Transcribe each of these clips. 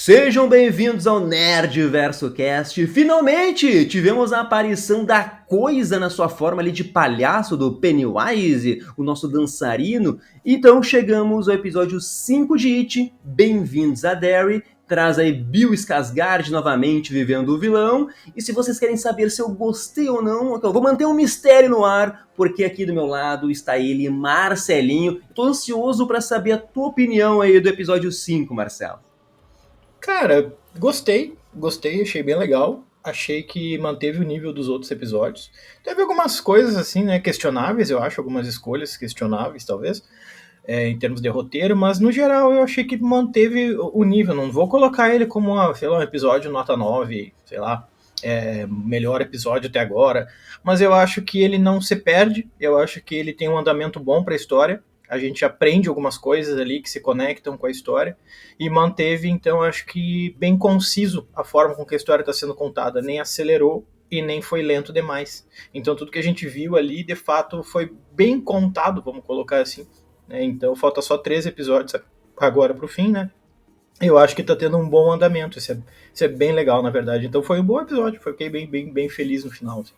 Sejam bem-vindos ao Nerdverso Cast. Finalmente tivemos a aparição da Coisa na sua forma ali de palhaço do Pennywise, o nosso dançarino. Então chegamos ao episódio 5 de It. Bem-vindos a Derry. Traz aí Bill Skarsgård novamente vivendo o vilão. E se vocês querem saber se eu gostei ou não, eu vou manter um mistério no ar, porque aqui do meu lado está ele, Marcelinho. Tô ansioso para saber a tua opinião aí do episódio 5, Marcelo. Cara, gostei, achei bem legal. Achei que manteve o nível dos outros episódios. Teve algumas coisas assim, né, questionáveis, eu acho, algumas escolhas questionáveis, talvez, em termos de roteiro, mas no geral eu achei que manteve o nível. Não vou colocar ele como sei lá, um episódio nota 9, sei lá, melhor episódio até agora, mas eu acho que ele não se perde, eu acho que ele tem um andamento bom para a história. A gente aprende algumas coisas ali que se conectam com a história e manteve, então, acho que bem conciso a forma com que a história está sendo contada. Nem acelerou e nem foi lento demais. Então, tudo que a gente viu ali, de fato, foi bem contado, vamos colocar assim. Então, falta só 13 episódios agora para o fim, né? Eu acho que está tendo um bom andamento. Isso é bem legal, na verdade. Então, foi um bom episódio. Fiquei bem feliz no final. Assim.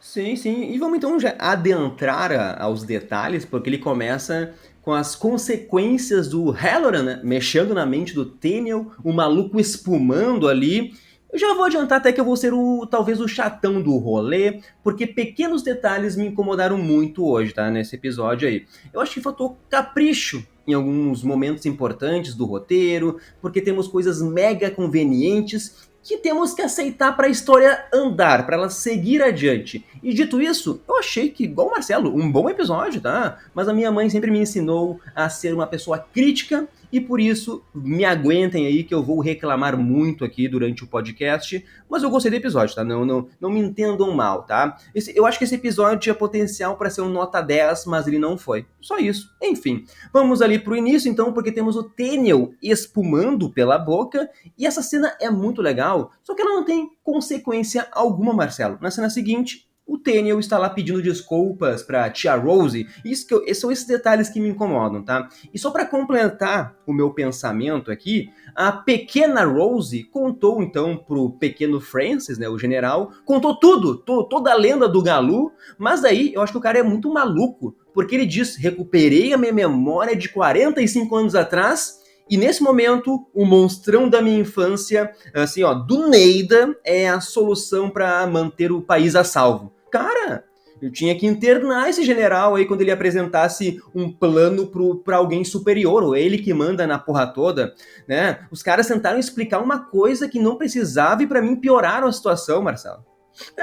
Sim. E vamos então já adentrar aos detalhes, porque ele começa com as consequências do Halloran, né? Mexendo na mente do Teniel, o maluco espumando ali. Eu já vou adiantar até que eu vou ser talvez o chatão do rolê, porque pequenos detalhes me incomodaram muito hoje, tá? Nesse episódio aí. Eu acho que faltou capricho em alguns momentos importantes do roteiro, porque temos coisas mega convenientes que temos que aceitar para a história andar, para ela seguir adiante. E dito isso, eu achei que, igual o Marcelo, um bom episódio, tá? Mas a minha mãe sempre me ensinou a ser uma pessoa crítica e por isso me aguentem aí que eu vou reclamar muito aqui durante o podcast, mas eu gostei do episódio, tá? Não me entendam mal, tá? Eu acho que esse episódio tinha potencial para ser um nota 10, mas ele não foi. Só isso. Enfim, vamos ali pro início então, porque temos o Teniel espumando pela boca e essa cena é muito legal, só que ela não tem consequência alguma, Marcelo. Na cena seguinte, o Teniel está lá pedindo desculpas pra tia Rose. Esses são esses detalhes que me incomodam, tá? E só para completar o meu pensamento aqui, a pequena Rose contou então pro pequeno Francis, né, o general, contou tudo, toda a lenda do Galu, mas aí eu acho que o cara é muito maluco, porque ele diz, recuperei a minha memória de 45 anos atrás. E nesse momento, o monstrão da minha infância, assim, ó, do Neida, é a solução para manter o país a salvo. Cara, eu tinha que internar esse general aí quando ele apresentasse um plano pra alguém superior, ou ele que manda na porra toda, né? Os caras tentaram explicar uma coisa que não precisava e pra mim pioraram a situação, Marcelo.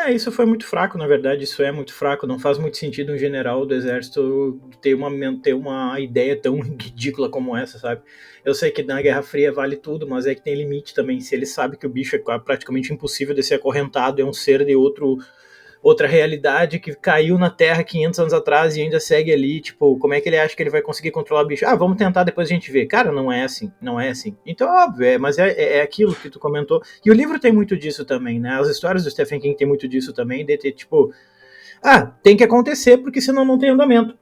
Isso foi muito fraco, na verdade, isso é muito fraco, não faz muito sentido um general do exército ter uma ideia tão ridícula como essa, sabe? Eu sei que na Guerra Fria vale tudo, mas é que tem limite também, se ele sabe que o bicho é praticamente impossível de ser acorrentado, é um ser de outra realidade que caiu na Terra 500 anos atrás e ainda segue ali, tipo, como é que ele acha que ele vai conseguir controlar o bicho? Vamos tentar, depois a gente vê. Cara, não é assim. Então, óbvio, mas é aquilo que tu comentou. E o livro tem muito disso também, né? As histórias do Stephen King tem muito disso também, de ter, tipo, tem que acontecer, porque senão não tem andamento.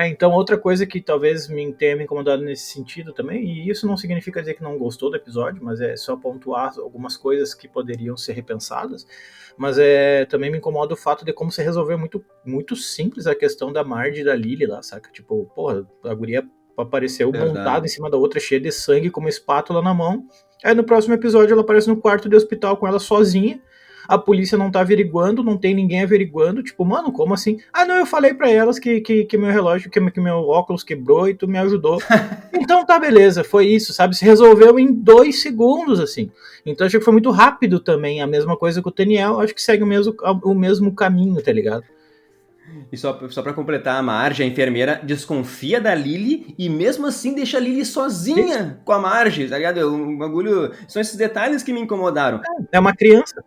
Então, outra coisa que talvez tenha me incomodado nesse sentido também, e isso não significa dizer que não gostou do episódio, mas é só pontuar algumas coisas que poderiam ser repensadas, mas também me incomoda o fato de como se resolveu muito simples a questão da Marge e da Lily lá, saca? Tipo, porra, a guria apareceu montada em cima da outra, cheia de sangue, com uma espátula na mão. Aí no próximo episódio ela aparece no quarto de hospital com ela sozinha, a polícia não tá averiguando, não tem ninguém averiguando, tipo, mano, como assim? Não, eu falei pra elas que meu relógio, que meu óculos quebrou e tu me ajudou. Então tá, beleza, foi isso, sabe? Se resolveu em 2 segundos, assim. Então acho que foi muito rápido também, a mesma coisa que o Teniel, acho que segue o mesmo caminho, tá ligado? E só pra completar, a Marge, a enfermeira, desconfia da Lily e mesmo assim deixa a Lily sozinha com a Marge, tá ligado? Um bagulho... São esses detalhes que me incomodaram. É uma criança.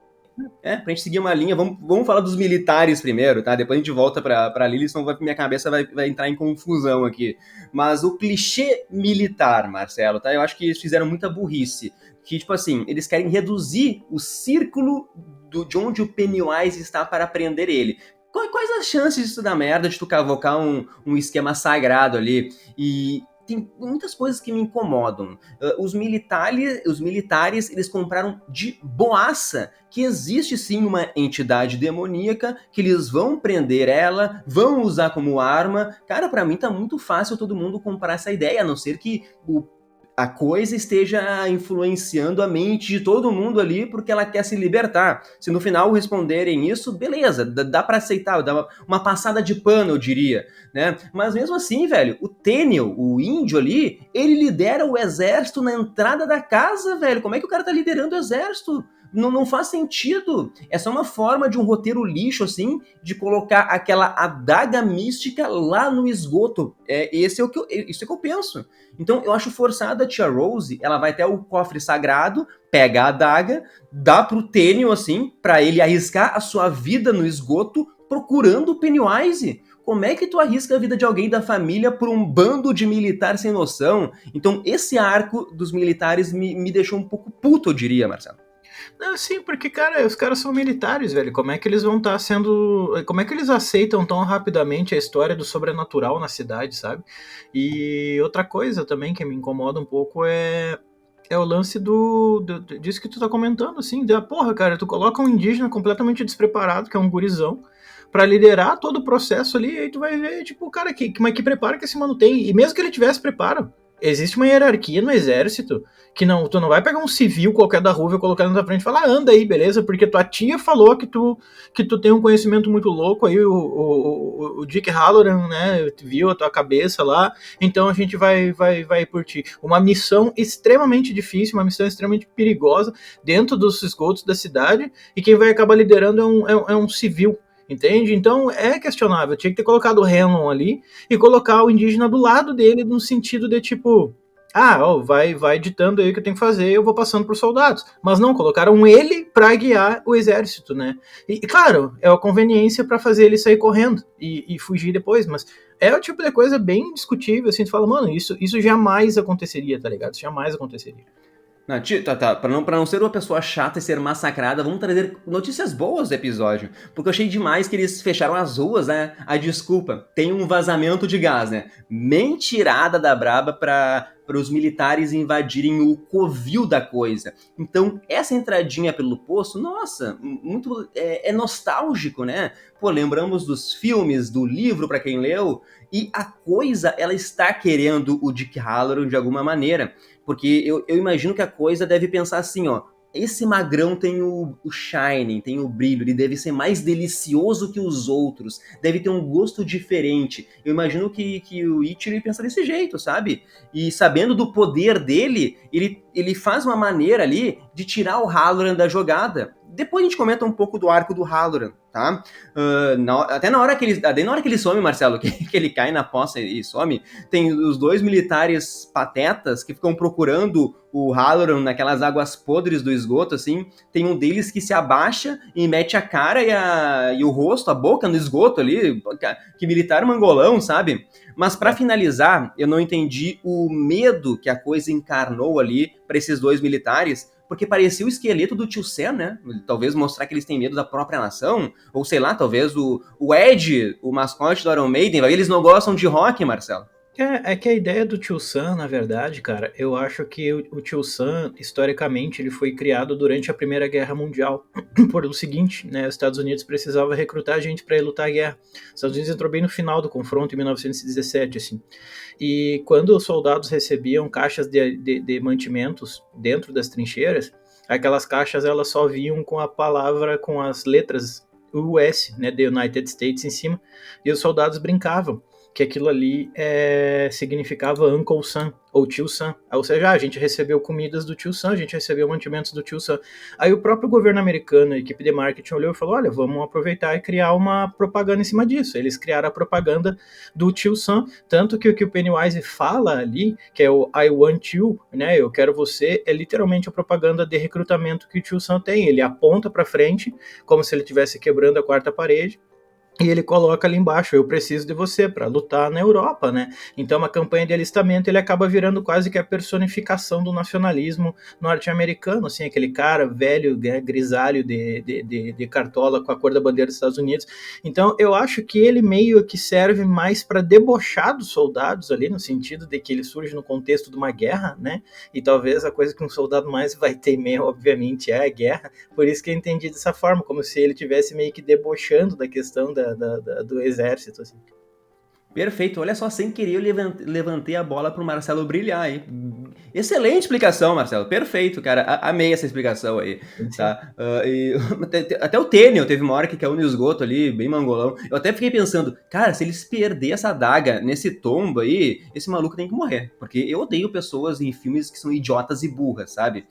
Pra gente seguir uma linha, vamos falar dos militares primeiro, tá? Depois a gente volta pra Lily, senão minha cabeça vai entrar em confusão aqui. Mas o clichê militar, Marcelo, tá? Eu acho que eles fizeram muita burrice. Que, tipo assim, eles querem reduzir o círculo de onde o Pennywise está para prender ele. Quais as chances disso dar merda, de tu cavocar um esquema sagrado ali? E tem muitas coisas que me incomodam. Os militares, eles compraram de boaça que existe sim uma entidade demoníaca, que eles vão prender ela, vão usar como arma. Cara, pra mim tá muito fácil todo mundo comprar essa ideia, a não ser que a coisa esteja influenciando a mente de todo mundo ali porque ela quer se libertar. Se no final responderem isso, beleza, dá pra aceitar, dá uma passada de pano, eu diria, né? Mas mesmo assim, velho, o Teniel, o índio ali, ele lidera o exército na entrada da casa, velho. Como é que o cara tá liderando o exército? Não faz sentido. É só uma forma de um roteiro lixo, assim, de colocar aquela adaga mística lá no esgoto. Isso é o que eu penso. Então, eu acho forçada a tia Rose, ela vai até o cofre sagrado, pega a adaga, dá pro Teniel, assim, pra ele arriscar a sua vida no esgoto procurando o Pennywise. Como é que tu arrisca a vida de alguém da família por um bando de militar sem noção? Então, esse arco dos militares me deixou um pouco puto, eu diria, Marcelo. Não, sim, porque, cara, os caras são militares, velho. Como é que eles vão estar sendo. Como é que eles aceitam tão rapidamente a história do sobrenatural na cidade, sabe? E outra coisa também que me incomoda um pouco é o lance disso que tu tá comentando, assim. Porra, cara, tu coloca um indígena completamente despreparado, que é um gurizão, pra liderar todo o processo ali, e aí tu vai ver, tipo, cara, que preparo que esse mano tem. E mesmo que ele tivesse preparo, existe uma hierarquia no exército que tu não vai pegar um civil qualquer da rua e colocar ele na frente e falar, anda aí, beleza, porque tua tia falou que tu tem um conhecimento muito louco, aí o Dick Halloran, né, viu a tua cabeça lá, então a gente vai por ti. Uma missão extremamente difícil, uma missão extremamente perigosa dentro dos esgotos da cidade, e quem vai acabar liderando é um civil. Entende? Então é questionável. Tinha que ter colocado o Hanlon ali e colocar o indígena do lado dele, no sentido de tipo, vai ditando aí o que eu tenho que fazer, eu vou passando para os soldados. Mas não, colocaram ele para guiar o exército, né? E claro, é a conveniência para fazer ele sair correndo e fugir depois, mas é o tipo de coisa bem discutível, assim, tu fala, mano, isso jamais aconteceria, tá ligado? Isso jamais aconteceria. Não, tá. Pra não ser uma pessoa chata e ser massacrada, vamos trazer notícias boas do episódio. Porque eu achei demais que eles fecharam as ruas, né? A desculpa, tem um vazamento de gás, né? Mentirada da braba para os militares invadirem o covil da coisa. Então, essa entradinha pelo poço, nossa, muito é nostálgico, né? Pô, lembramos dos filmes, do livro para quem leu, e a coisa, ela está querendo o Dick Halloran de alguma maneira. Porque eu imagino que a coisa deve pensar assim, ó. Esse magrão tem o shining, tem o brilho, ele deve ser mais delicioso que os outros, deve ter um gosto diferente. Eu imagino que o Ichiro pensa desse jeito, sabe? E sabendo do poder dele, ele faz uma maneira ali de tirar o Halloran da jogada. Depois a gente comenta um pouco do arco do Halloran, tá? Até na hora que ele some, Marcelo, que ele cai na poça e some, tem os dois militares patetas que ficam procurando o Halloran naquelas águas podres do esgoto, assim. Tem um deles que se abaixa e mete a cara e o rosto, a boca no esgoto ali. Que militar mangolão, sabe? Mas para finalizar, eu não entendi o medo que a coisa encarnou ali para esses dois militares, porque parecia o esqueleto do Tio Sam, né? Talvez mostrar que eles têm medo da própria nação, ou sei lá, talvez o Ed, o mascote do Iron Maiden, eles não gostam de rock, Marcelo. É que a ideia do Tio Sam, na verdade, cara, eu acho que o Tio Sam, historicamente, ele foi criado durante a Primeira Guerra Mundial. Por o seguinte, né, os Estados Unidos precisava recrutar gente para ir lutar a guerra. Os Estados Unidos entrou bem no final do confronto, em 1917, assim. E quando os soldados recebiam caixas de mantimentos dentro das trincheiras, aquelas caixas elas só vinham com a palavra, com as letras US, né, The United States em cima, e os soldados brincavam que aquilo ali significava Uncle Sam, ou Tio Sam. Ou seja, a gente recebeu comidas do Tio Sam, a gente recebeu mantimentos do Tio Sam. Aí o próprio governo americano, a equipe de marketing olhou e falou, olha, vamos aproveitar e criar uma propaganda em cima disso. Eles criaram a propaganda do Tio Sam, tanto que o que o Pennywise fala ali, que é o I want you, né, eu quero você, é literalmente a propaganda de recrutamento que o Tio Sam tem. Ele aponta pra frente, como se ele estivesse quebrando a quarta parede, E ele coloca ali embaixo, eu preciso de você para lutar na Europa, né? Então, uma campanha de alistamento, ele acaba virando quase que a personificação do nacionalismo norte-americano, assim, aquele cara velho, grisalho de cartola com a cor da bandeira dos Estados Unidos. Então, eu acho que ele meio que serve mais para debochar dos soldados ali, no sentido de que ele surge no contexto de uma guerra, né? E talvez a coisa que um soldado mais vai temer, obviamente, é a guerra. Por isso que eu entendi dessa forma, como se ele tivesse meio que debochando da questão do exército, assim. Perfeito, olha só, sem querer eu levantei a bola pro Marcelo brilhar aí. Excelente explicação, Marcelo, perfeito, cara, amei essa explicação aí, Sim. tá? Até o Tênio teve uma hora que caiu no esgoto ali, bem mangolão. Eu até fiquei pensando, cara, se eles perderem essa adaga nesse tombo aí, esse maluco tem que morrer. Porque eu odeio pessoas em filmes que são idiotas e burras, sabe?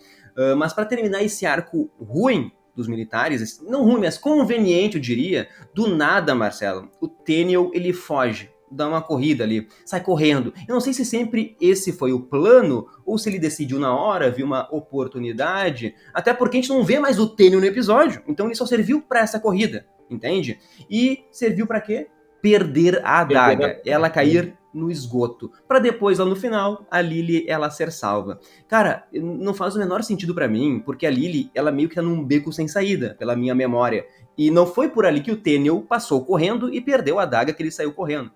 Mas para terminar esse arco ruim dos militares, não ruim, mas conveniente, eu diria, do nada, Marcelo, o Tênio, ele foge, dá uma corrida ali, sai correndo. Eu não sei se sempre esse foi o plano, ou se ele decidiu na hora, viu uma oportunidade, até porque a gente não vê mais o Tênio no episódio, então ele só serviu para essa corrida, entende? E serviu para quê? Perder a adaga, ela cair no esgoto, para depois, lá no final, a Lily, ela ser salva. Cara, não faz o menor sentido para mim, porque a Lily, ela meio que tá num beco sem saída, pela minha memória. E não foi por ali que o Tênio passou correndo e perdeu a adaga que ele saiu correndo.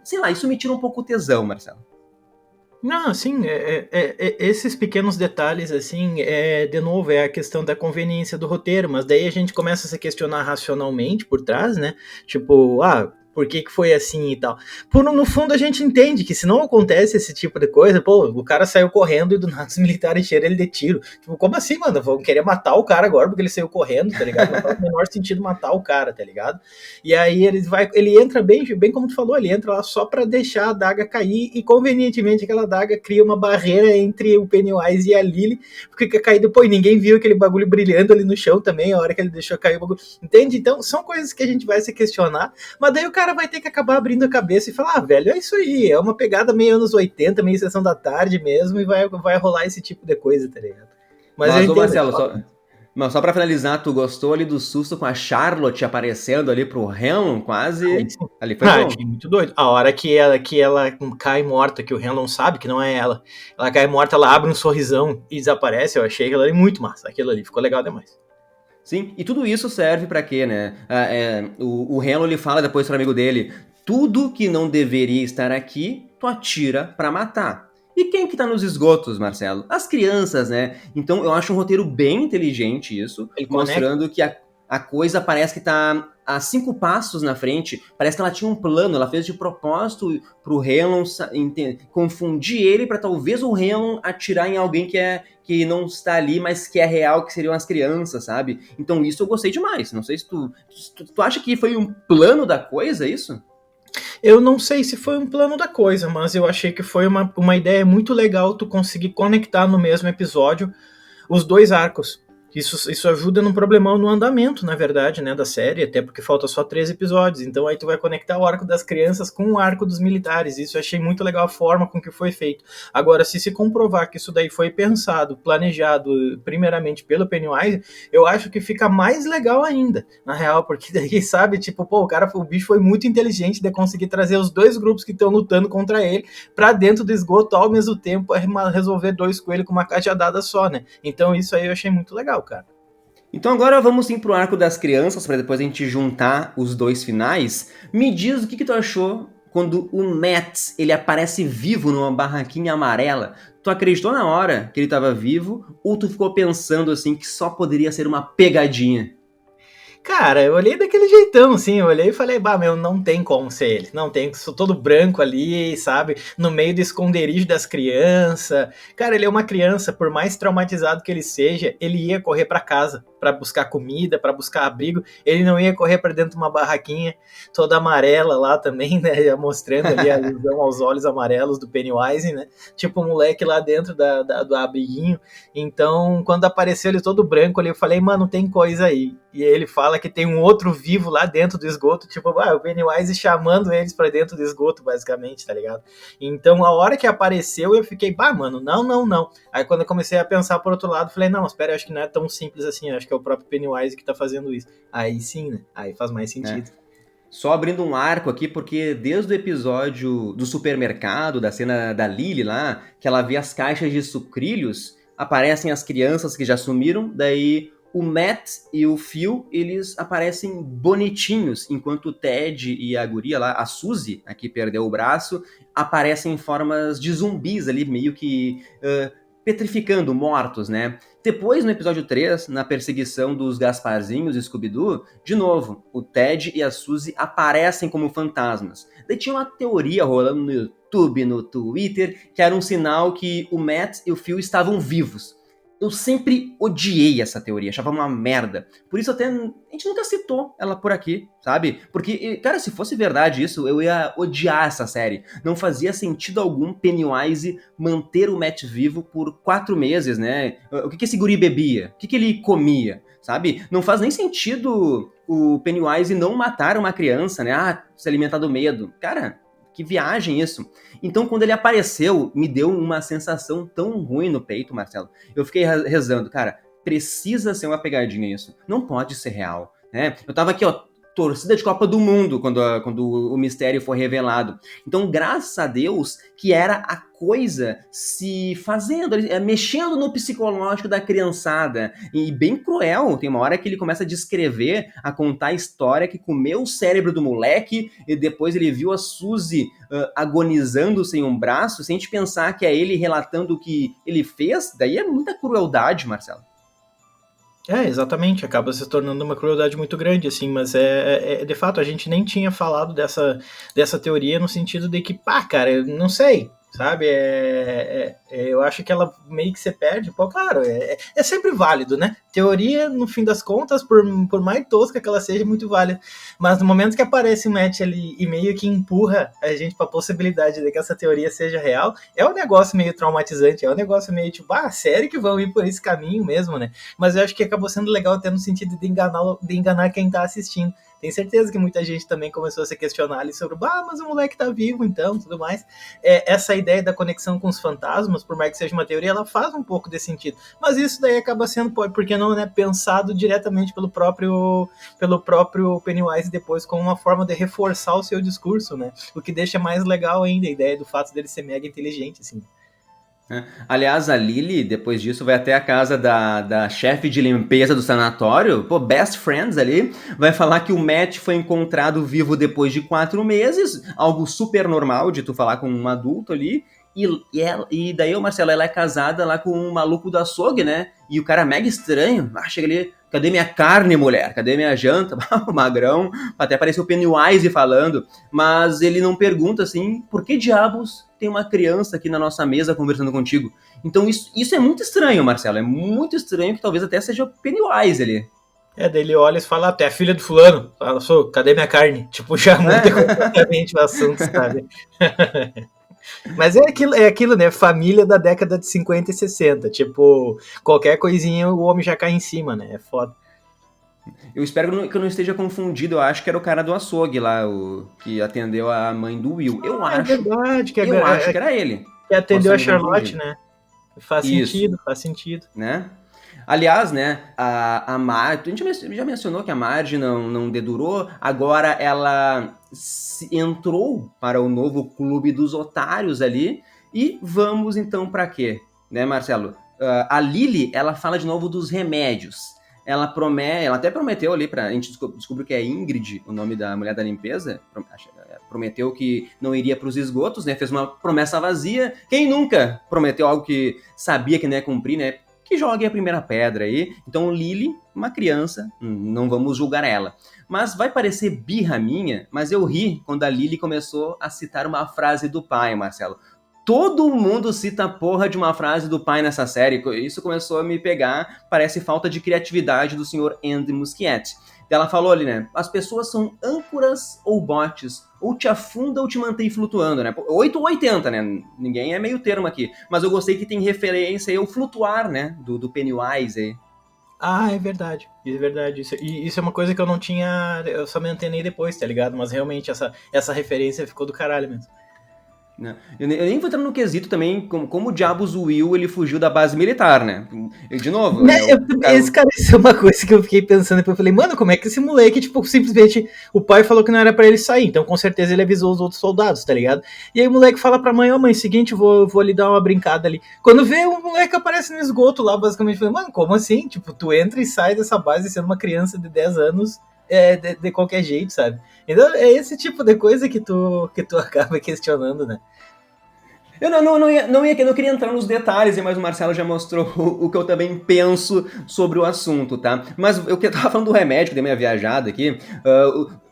Sei lá, isso me tira um pouco o tesão, Marcelo. Não, assim, esses pequenos detalhes, assim, de novo, é a questão da conveniência do roteiro, mas daí a gente começa a se questionar racionalmente por trás, né? Tipo, por que foi assim e tal. No fundo, a gente entende que se não acontece esse tipo de coisa, pô, o cara saiu correndo e do nada os militares encheram ele de tiro. Tipo, como assim, mano? Vão querer matar o cara agora porque ele saiu correndo, tá ligado? Não faz o menor sentido matar o cara, tá ligado? E aí ele entra bem como tu falou, ele entra lá só pra deixar a adaga cair e convenientemente aquela adaga cria uma barreira entre o Pennywise e a Lily, porque quer cair depois, ninguém viu aquele bagulho brilhando ali no chão também, a hora que ele deixou cair o bagulho. Entende? Então, são coisas que a gente vai se questionar, mas daí o cara vai ter que acabar abrindo a cabeça e falar, velho, é isso aí, é uma pegada meio anos 80, meio sessão da tarde mesmo, e vai rolar esse tipo de coisa, tá ligado? Mas eu Mas, ô entendo. Marcelo, só pra finalizar, tu gostou ali do susto com a Charlotte aparecendo ali pro Helm, quase? Ali foi Achei bom. muito doido. A hora que ela cai morta, que o Ren não sabe que não é ela. Ela cai morta, ela abre um sorrisão e desaparece. Eu achei aquilo ali muito massa. Aquilo ali ficou legal demais. Sim, e tudo isso serve pra quê, né? O Helo, ele fala depois pro amigo dele, tudo que não deveria estar aqui, tu atira pra matar. E quem que tá nos esgotos, Marcelo? As crianças, né? Então eu acho um roteiro bem inteligente isso, Ele conecta. mostrando que a coisa parece que tá a 5 passos na frente, parece que ela tinha um plano, ela fez de propósito pro Helon confundir ele pra talvez o Helon atirar em alguém que não está ali, mas que é real, que seriam as crianças, sabe? Então isso eu gostei demais. Não sei se tu acha que foi um plano da coisa, isso? Eu não sei se foi um plano da coisa, mas eu achei que foi uma ideia muito legal tu conseguir conectar no mesmo episódio os dois arcos. Isso ajuda no problemão no andamento, na verdade, né, da série, até porque falta só 3 episódios. Então aí tu vai conectar o arco das crianças com o arco dos militares. Isso eu achei muito legal a forma com que foi feito. Agora, se comprovar que isso daí foi pensado, planejado, primeiramente pelo Pennywise, eu acho que fica mais legal ainda, na real, porque daí, sabe, tipo, pô, o bicho foi muito inteligente de conseguir trazer os dois grupos que estão lutando contra ele pra dentro do esgoto ao mesmo tempo, resolver 2 coelhos com uma cajadada só, né? Então isso aí eu achei muito legal, cara. Então agora vamos sim pro arco das crianças, para depois a gente juntar os dois finais. Me diz o que tu achou quando o Matt, ele aparece vivo numa barraquinha amarela. Tu acreditou na hora que ele estava vivo, ou tu ficou pensando assim que só poderia ser uma pegadinha? Cara, eu olhei daquele jeitão, assim, eu olhei e falei, bah, meu, não tem como ser ele. Não tem, sou todo branco ali, sabe? No meio do esconderijo das crianças. Cara, ele é uma criança, por mais traumatizado que ele seja, ele ia correr pra casa pra buscar comida, pra buscar abrigo. Ele não ia correr pra dentro de uma barraquinha toda amarela lá também, né? Mostrando ali a alusão aos olhos amarelos do Pennywise, né? Tipo o moleque lá dentro do abriguinho. Então, quando apareceu ele todo branco ali, eu falei, mano, tem coisa aí. E ele fala que tem um outro vivo lá dentro do esgoto, tipo, o Pennywise chamando eles pra dentro do esgoto, basicamente, tá ligado? Então, a hora que apareceu, eu fiquei, mano, não. Aí, quando eu comecei a pensar por outro lado, falei, não, espera, eu acho que não é tão simples assim, eu acho que é o próprio Pennywise que tá fazendo isso. Aí sim, né? Aí faz mais É. sentido. Só abrindo um arco aqui, porque desde o episódio do supermercado, da cena da Lily lá, que ela vê as caixas de sucrilhos, aparecem as crianças que já sumiram, daí o Matt e o Phil, eles aparecem bonitinhos, enquanto o Ted e a guria lá, a Suzy, a que perdeu o braço, aparecem em formas de zumbis ali, meio que petrificando, mortos, né? Depois, no episódio 3, na perseguição dos Gasparzinhos e Scooby-Doo, de novo, o Ted e a Suzy aparecem como fantasmas. Daí tinha uma teoria rolando no YouTube, no Twitter, que era um sinal que o Matt e o Phil estavam vivos. Eu sempre odiei essa teoria, achava uma merda. Por isso até a gente nunca citou ela por aqui, sabe? Porque, cara, se fosse verdade isso, eu ia odiar essa série. Não fazia sentido algum Pennywise manter o Matt vivo por 4 meses, né? O que esse guri bebia? O que ele comia? Sabe? Não faz nem sentido o Pennywise não matar uma criança, né? Ah, se alimentar do medo. Cara, que viagem isso. Então, quando ele apareceu, me deu uma sensação tão ruim no peito, Marcelo. Eu fiquei rezando, cara, precisa ser uma pegadinha isso. Não pode ser real, né? Eu tava aqui, ó, torcida de Copa do Mundo quando o mistério foi revelado. Então, graças a Deus que era a coisa se fazendo, mexendo no psicológico da criançada. E bem cruel, tem uma hora que ele começa a descrever, a contar a história que comeu o cérebro do moleque, e depois ele viu a Suzy agonizando sem um braço, sem a gente pensar que é ele relatando o que ele fez, daí é muita crueldade, Marcelo. Exatamente, acaba se tornando uma crueldade muito grande, assim, mas de fato, a gente nem tinha falado dessa teoria no sentido de que, pá, cara, eu não sei, sabe, eu acho que ela meio que se perde, pô, claro, é sempre válido, né, teoria, no fim das contas, por mais tosca que ela seja, é muito válida, mas no momento que aparece o Matt ali e meio que empurra a gente pra possibilidade de que essa teoria seja real, é um negócio meio traumatizante, é um negócio meio tipo, sério que vão ir por esse caminho mesmo, né, mas eu acho que acabou sendo legal até no sentido de enganar quem tá assistindo. Tenho certeza que muita gente também começou a se questionar ali sobre, mas o moleque tá vivo então, tudo mais. Essa ideia da conexão com os fantasmas, por mais que seja uma teoria, ela faz um pouco desse sentido. Mas isso daí acaba sendo, porque não, né, pensado diretamente pelo próprio Pennywise depois como uma forma de reforçar o seu discurso, né? O que deixa mais legal ainda a ideia do fato dele ser mega inteligente, assim. Aliás, a Lily, depois disso, vai até a casa da chefe de limpeza do sanatório, pô, best friends ali, vai falar que o Matt foi encontrado vivo depois de 4 meses, algo super normal de tu falar com um adulto ali, e daí, Marcelo, ela é casada lá com um maluco do açougue, né? E o cara mega estranho, chega ali, cadê minha carne, mulher? Cadê minha janta? O magrão, até parece o Pennywise falando, mas ele não pergunta assim, por que diabos tem uma criança aqui na nossa mesa conversando contigo? Então isso é muito estranho, Marcelo, é muito estranho que talvez até seja o Pennywise ali. Daí ele olha e fala, até a filha do fulano, fala, cadê minha carne? Tipo, já muda completamente o assunto, sabe? Mas é aquilo, né? Família da década de 50 e 60. Tipo, qualquer coisinha o homem já cai em cima, né? É foda. Eu espero que eu não esteja confundido. Eu acho que era o cara do açougue lá, o que atendeu a mãe do Will. Eu acho. É verdade. Eu acho que era ele. Que atendeu a Charlotte, né? Faz Isso. sentido. Né? Aliás, né, a Marge, a gente já mencionou que a Marge não dedurou, agora ela entrou para o novo clube dos otários ali, e vamos então para quê, né, Marcelo? A Lily, ela fala de novo dos remédios. Ela até prometeu ali, a gente descobriu que é Ingrid, o nome da mulher da limpeza, prometeu que não iria para os esgotos, né, fez uma promessa vazia. Quem nunca prometeu algo que sabia que não ia cumprir, né? Que jogue a primeira pedra aí. Então, Lily, uma criança, não vamos julgar ela. Mas vai parecer birra minha, mas eu ri quando a Lily começou a citar uma frase do pai, Marcelo. Todo mundo cita a porra de uma frase do pai nessa série. Isso começou a me pegar, parece falta de criatividade do senhor Andy Muschietti. Ela falou ali, né? As pessoas são âncoras ou botes. Ou te afunda ou te mantém flutuando, né? 8 ou 80, né? Ninguém é meio termo aqui. Mas eu gostei que tem referência aí ao flutuar, né? Do Pennywise aí. É verdade. É verdade. Isso é uma coisa que eu não tinha... Eu só me antenei depois, tá ligado? Mas realmente essa referência ficou do caralho mesmo. Né? Eu nem vou entrar no quesito também, como diabos o Will ele fugiu da base militar, né? De novo, Né, é o cara. esse cara, isso é uma coisa que eu fiquei pensando, depois eu falei, mano, como é que esse moleque, tipo, simplesmente, o pai falou que não era pra ele sair, então com certeza ele avisou os outros soldados, tá ligado? E aí o moleque fala pra mãe, ó mãe, seguinte, vou ali dar uma brincada ali. Quando vê, o moleque aparece no esgoto lá, basicamente, falei, mano, como assim? Tipo, tu entra e sai dessa base sendo uma criança de 10 anos, de qualquer jeito, sabe? Então é esse tipo de coisa que tu acaba questionando, né? Eu não queria entrar nos detalhes, mas o Marcelo já mostrou o que eu também penso sobre o assunto, tá? Mas eu que tava falando do remédio, que dei minha viajada aqui.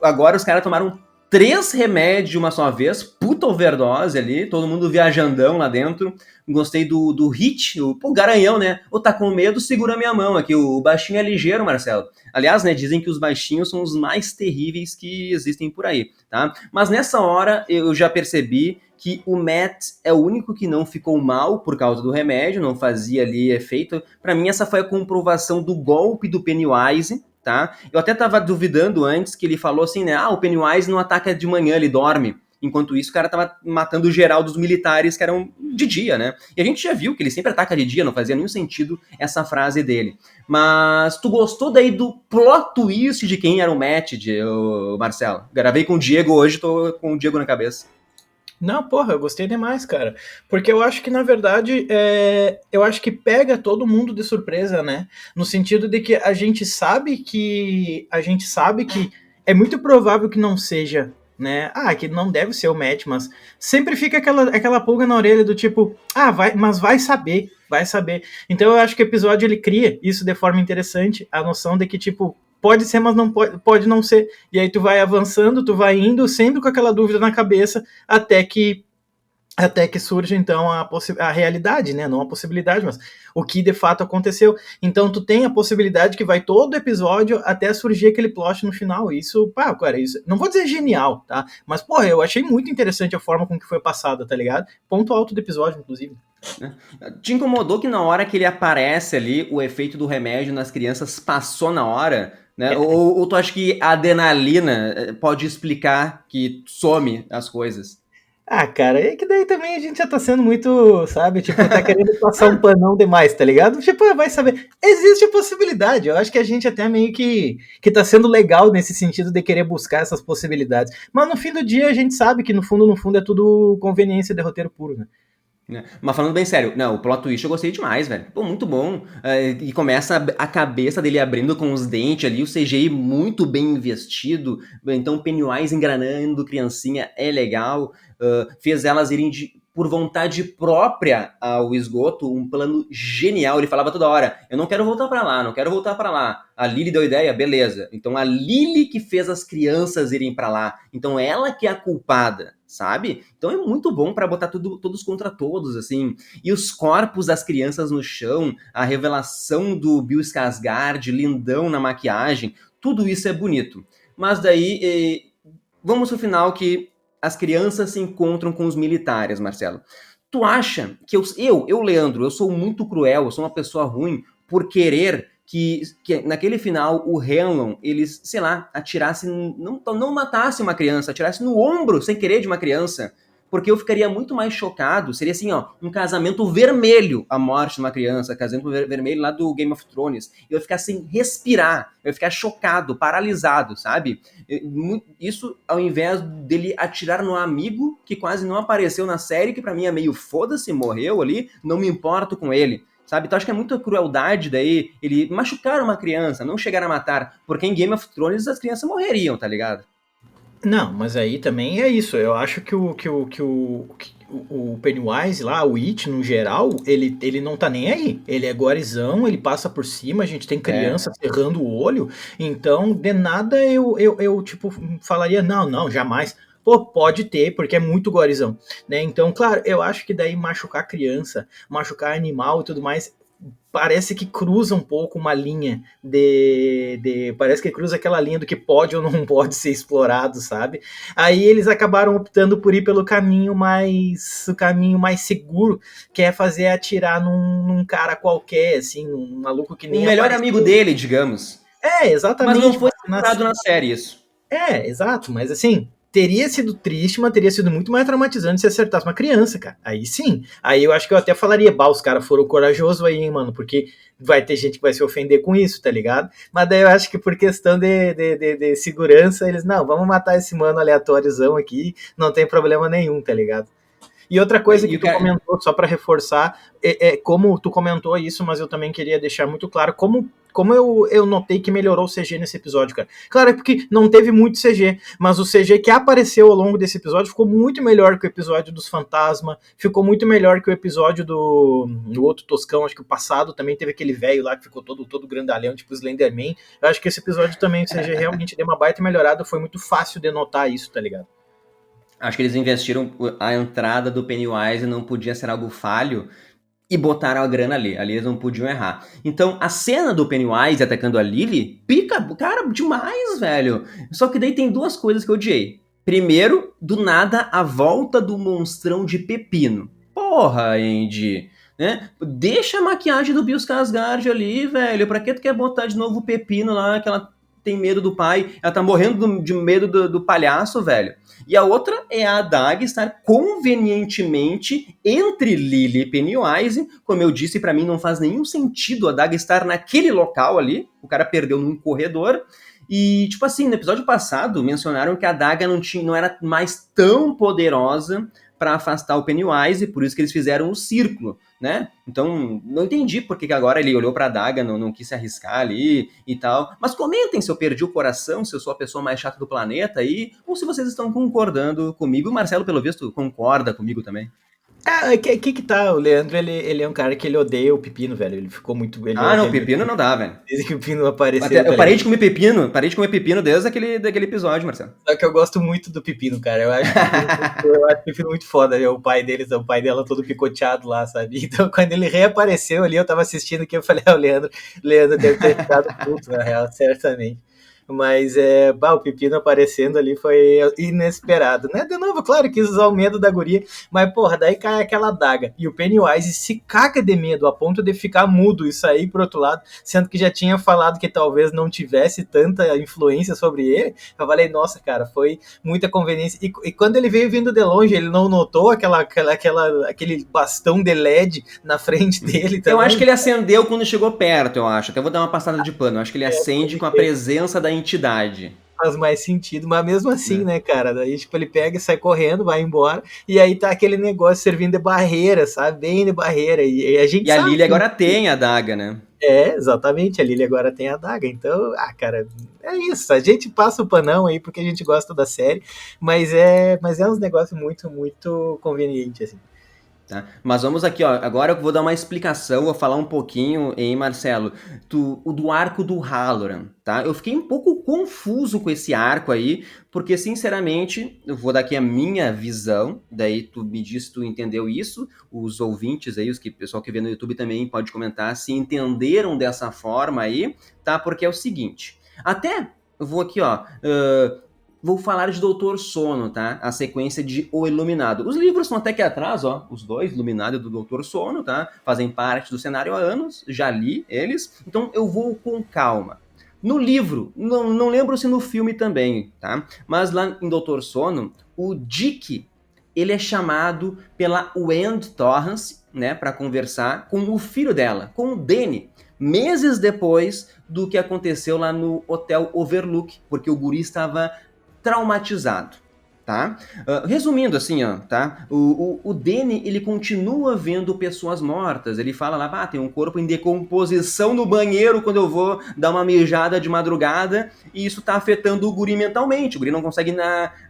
Agora os caras tomaram 3 remédios de uma só vez, puta overdose ali, todo mundo viajandão lá dentro. Gostei do Hit, o garanhão, né? Ou tá com medo, segura minha mão aqui. O baixinho é ligeiro, Marcelo. Aliás, né, dizem que os baixinhos são os mais terríveis que existem por aí, tá? Mas nessa hora eu já percebi que o Matt é o único que não ficou mal por causa do remédio, não fazia ali efeito. Para mim, essa foi a comprovação do golpe do Pennywise, tá? Eu até tava duvidando antes que ele falou assim, né? Ah, o Pennywise não ataca de manhã, ele dorme. Enquanto isso, o cara tava matando geral dos militares que eram de dia, né? E a gente já viu que ele sempre ataca de dia, não fazia nenhum sentido essa frase dele. Mas tu gostou daí do plot twist de quem era o Matt, Marcelo? Gravei com o Diego hoje, tô com o Diego na cabeça. Não, porra, eu gostei demais, cara. Porque eu acho que, na verdade, eu acho que pega todo mundo de surpresa, né? No sentido de que a gente sabe que. A gente sabe que é muito provável que não seja, né? Ah, que não deve ser o Matt, mas sempre fica aquela pulga na orelha do tipo, ah, mas vai saber, vai saber. Então eu acho que o episódio ele cria isso de forma interessante, a noção de que, tipo, pode ser, mas não pode não ser. E aí tu vai avançando, tu vai indo, sempre com aquela dúvida na cabeça, até que surge então a realidade, né? Não a possibilidade, mas o que de fato aconteceu. Então tu tem a possibilidade que vai todo episódio até surgir aquele plot no final. Isso, pá, cara, isso não vou dizer genial, tá? Mas, porra, eu achei muito interessante a forma com que foi passada, tá ligado? Ponto alto do episódio, inclusive. Te incomodou que na hora que ele aparece ali, o efeito do remédio nas crianças passou na hora? Né? Ou tu acha que a adrenalina pode explicar que some as coisas? Ah, cara, é que daí também a gente já tá sendo muito, sabe, tipo, tá querendo passar um panão demais, tá ligado? Tipo, vai saber. Existe a possibilidade. Eu acho que a gente até meio que tá sendo legal nesse sentido de querer buscar essas possibilidades. Mas no fim do dia a gente sabe que no fundo é tudo conveniência de roteiro puro, né? Né? Mas falando bem sério, não, o plot twist eu gostei demais, velho. Pô, muito bom. E começa a cabeça dele abrindo com os dentes ali, o CGI muito bem investido. Então, Pennywise engranando, criancinha, é legal. Fez elas irem por vontade própria ao esgoto, um plano genial. Ele falava toda hora: eu não quero voltar pra lá, não quero voltar pra lá. A Lily deu ideia, beleza. Então a Lily que fez as crianças irem pra lá. Então ela que é a culpada, sabe? Então é muito bom pra botar todos contra todos, assim. E os corpos das crianças no chão, a revelação do Bill Skarsgård, lindão na maquiagem, tudo isso é bonito. Mas daí, vamos pro final que as crianças se encontram com os militares, Marcelo. Tu acha que Leandro, eu sou muito cruel, eu sou uma pessoa ruim por querer que naquele final o Hanlon, eles, sei lá, atirasse, não matasse uma criança, atirasse no ombro sem querer de uma criança, porque eu ficaria muito mais chocado, seria assim, ó, um casamento vermelho, a morte de uma criança, casamento vermelho lá do Game of Thrones, eu ia ficar sem respirar, eu ia ficar chocado, paralisado, sabe? Isso ao invés dele atirar no amigo, que quase não apareceu na série, que pra mim é meio foda-se, morreu ali, não me importo com ele, sabe? Então acho que é muita crueldade daí ele machucar uma criança, não chegar a matar, porque em Game of Thrones as crianças morreriam, tá ligado? Não, mas aí também é isso. Eu acho que o Pennywise lá, o It no geral, ele não tá nem aí. Ele é gorizão, ele passa por cima, a gente tem criança cerrando o olho. Então, de nada eu tipo, falaria, não, jamais. Pô, pode ter, porque é muito gorizão, né? Então, claro, eu acho que daí machucar criança, machucar animal e tudo mais, parece que cruza um pouco uma linha parece que cruza aquela linha do que pode ou não pode ser explorado, sabe? Aí eles acabaram optando por ir pelo caminho mais seguro, que é fazer atirar num cara qualquer, assim, num maluco que nem o melhor amigo dele, digamos. É, exatamente. Mas não foi mostrado na série isso. Exato, mas assim, teria sido triste, mas teria sido muito mais traumatizante se acertasse uma criança, cara. Aí sim. Aí eu acho que eu até falaria, bah, os caras foram corajosos aí, hein, mano, porque vai ter gente que vai se ofender com isso, tá ligado? Mas daí eu acho que por questão de segurança, eles, não, vamos matar esse mano aleatóriozão aqui, não tem problema nenhum, tá ligado? E outra coisa que tu comentou, só para reforçar, como tu comentou isso, mas eu também queria deixar muito claro como eu notei que melhorou o CG nesse episódio, cara. Claro, é porque não teve muito CG, mas o CG que apareceu ao longo desse episódio ficou muito melhor que o episódio dos fantasmas, ficou muito melhor que o episódio do outro toscão, acho que o passado também teve aquele velho lá que ficou todo grandalhão, tipo Slenderman. Eu acho que esse episódio também, o CG realmente deu uma baita melhorada, foi muito fácil de notar isso, tá ligado? Acho que eles investiram a entrada do Pennywise não podia ser algo falho e botaram a grana ali. Ali eles não podiam errar. Então, a cena do Pennywise atacando a Lily pica, cara, demais, velho. Só que daí tem duas coisas que eu odiei. Primeiro, do nada, a volta do monstrão de pepino. Porra, Andy. Né? Deixa a maquiagem do Bill Skarsgård ali, velho. Pra que tu quer botar de novo o pepino lá, que ela tem medo do pai? Ela tá morrendo de medo do palhaço, velho. E a outra é a adaga estar convenientemente entre Lily e Pennywise. Como eu disse, pra mim não faz nenhum sentido a adaga estar naquele local ali. O cara perdeu num corredor. E, tipo assim, no episódio passado, mencionaram que a adaga não era mais tão poderosa para afastar o Pennywise, por isso que eles fizeram o círculo, né? Então, não entendi por que agora ele olhou pra adaga, não quis se arriscar ali e tal. Mas comentem se eu perdi o coração, se eu sou a pessoa mais chata do planeta aí, ou se vocês estão concordando comigo. O Marcelo, pelo visto, concorda comigo também. Que tá, o Leandro, ele é um cara que ele odeia o pepino, velho, ele ficou muito... Não, pepino não dá, velho. Desde que o pepino apareceu... Eu parei de comer pepino desde aquele episódio, Marcelo. Só que eu gosto muito do pepino, cara, eu acho o pepino muito foda, né? O pai dela todo picoteado lá, sabe? Então, quando ele reapareceu ali, eu tava assistindo aqui, eu falei, o Leandro deve ter ficado puto, na real, certamente. Mas o pepino aparecendo ali foi inesperado, né? De novo, claro, quis usar o medo da guria, mas porra, daí cai aquela adaga e o Pennywise se caga de medo a ponto de ficar mudo e sair pro outro lado, sendo que já tinha falado que talvez não tivesse tanta influência sobre ele. Eu falei, nossa, cara, foi muita conveniência. E quando ele veio vindo de longe, ele não notou aquele bastão de LED na frente dele também? Eu acho que ele acendeu quando chegou perto, eu acho. Até vou dar uma passada de pano. Eu acho que ele acende com a presença da entidade. Faz mais sentido, mas mesmo assim, né, cara? Daí, tipo, ele pega e sai correndo, vai embora, e aí tá aquele negócio servindo de barreira, sabe? Bem de barreira. E a gente a Lily agora tem a adaga, né? Exatamente, a Lily agora tem a adaga. Então, cara, é isso. A gente passa o panão aí porque a gente gosta da série, mas é uns negócios muito, muito convenientes, assim. Tá? Mas vamos aqui, ó. Agora eu vou dar uma explicação, vou falar um pouquinho, hein, Marcelo, do arco do Halloran, tá? Eu fiquei um pouco confuso com esse arco aí, porque, sinceramente, eu vou dar aqui a minha visão, daí tu me diz se tu entendeu isso, os ouvintes aí, o pessoal que vê no YouTube também pode comentar se entenderam dessa forma aí, tá? Porque é o seguinte, até eu vou aqui, ó... Vou falar de Doutor Sono, tá? A sequência de O Iluminado. Os livros estão até aqui atrás, ó. Os dois, Iluminado e do Doutor Sono, tá? Fazem parte do cenário há anos, já li eles. Então eu vou com calma. No livro, não lembro se no filme também, tá? Mas lá em Doutor Sono, o Dick, ele é chamado pela Wendy Torrance, né? Pra conversar com o filho dela, com o Danny. Meses depois do que aconteceu lá no Hotel Overlook, porque o guri estava traumatizado, tá? Resumindo assim, ó, tá? O Danny, ele continua vendo pessoas mortas, ele fala lá, tem um corpo em decomposição no banheiro quando eu vou dar uma mijada de madrugada, e isso tá afetando o guri mentalmente, o guri não consegue ir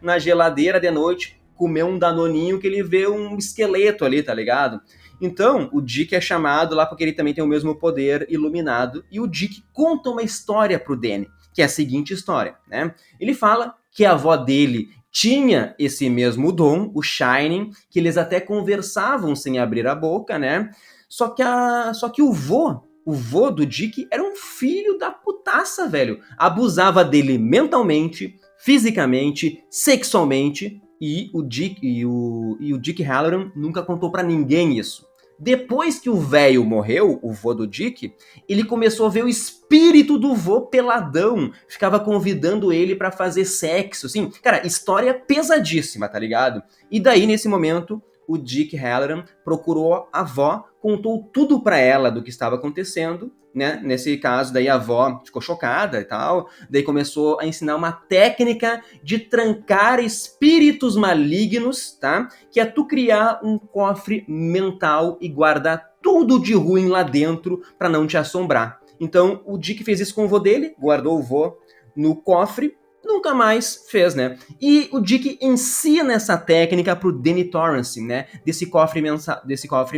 na geladeira de noite comer um danoninho que ele vê um esqueleto ali, tá ligado? Então, o Dick é chamado lá porque ele também tem o mesmo poder iluminado, e o Dick conta uma história pro Danny, que é a seguinte história, né? Ele fala que a avó dele tinha esse mesmo dom, o Shining, que eles até conversavam sem abrir a boca, né? Só que o vô do Dick era um filho da putaça, velho. Abusava dele mentalmente, fisicamente, sexualmente, e o Dick Halloran nunca contou pra ninguém isso. Depois que o velho morreu, o vô do Dick, ele começou a ver o espírito do vô peladão. Ficava convidando ele pra fazer sexo, assim. Cara, história pesadíssima, tá ligado? E daí, nesse momento, o Dick Halloran procurou a avó, contou tudo pra ela do que estava acontecendo, né? Nesse caso, daí a avó ficou chocada e tal. Daí começou a ensinar uma técnica de trancar espíritos malignos, tá? Que é tu criar um cofre mental e guardar tudo de ruim lá dentro pra não te assombrar. Então, o Dick fez isso com o vô dele, guardou o vô no cofre, nunca mais fez, né? E o Dick ensina essa técnica pro Danny Torrance, né? Desse cofre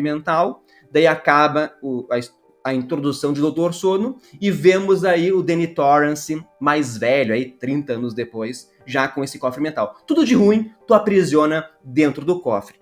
mental. Daí acaba a introdução de Doutor Sono e vemos aí o Danny Torrance mais velho, aí 30 anos depois, já com esse cofre mental. Tudo de ruim, tu aprisiona dentro do cofre.